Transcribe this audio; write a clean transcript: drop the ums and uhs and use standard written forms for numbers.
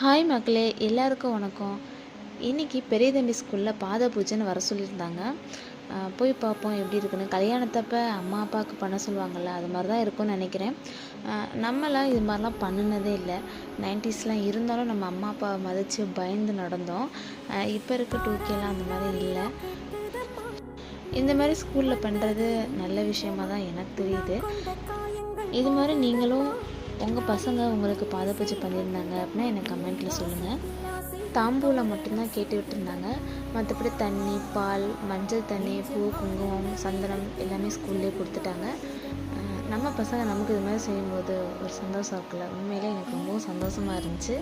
Hi மக்களே, எல்லாருக்கும் வணக்கம். இன்றைக்கி பெரிய தம்பி ஸ்கூலில் பாத பூஜைன்னு வர சொல்லியிருந்தாங்க. போய் பார்ப்போம் எப்படி இருக்குன்னு. கல்யாணத்தப்போ அம்மா அப்பாவுக்கு பண்ண சொல்லுவாங்கள்ல, அது மாதிரி தான் இருக்கும்னு நினைக்கிறேன். நம்மளாம் இது மாதிரிலாம் பண்ணினதே இல்லை. 90ஸ்லாம் இருந்தாலும் நம்ம அம்மா அப்பாவை மதித்து பயந்து நடந்தோம். இப்போ இருக்க 2Kலாம் அந்த மாதிரி இல்லை. இந்த மாதிரி ஸ்கூலில் பண்ணுறது நல்ல விஷயமாக தான் எனக்கு தெரியுது. இது மாதிரி நீங்களும் உங்கள் பசங்க உங்களுக்கு பாத பூஜை பண்ணியிருந்தாங்க அப்படின்னா எனக்கு கமெண்ட்டில் சொல்லுங்கள். தாம்பூலம் மட்டும்தான் கேட்டு விட்டுருந்தாங்க. மற்றபடி தண்ணி, பால், மஞ்சள் தண்ணி, பூ, குங்குமம், சந்தனம் எல்லாமே ஸ்கூல்லேயே கொடுத்துட்டாங்க. நம்ம பசங்க நமக்கு இது மாதிரி செய்யும்போது ஒரு சந்தோஷம் இருக்குல்ல. உண்மையிலே எனக்கு ரொம்பவும் சந்தோஷமாக இருந்துச்சு.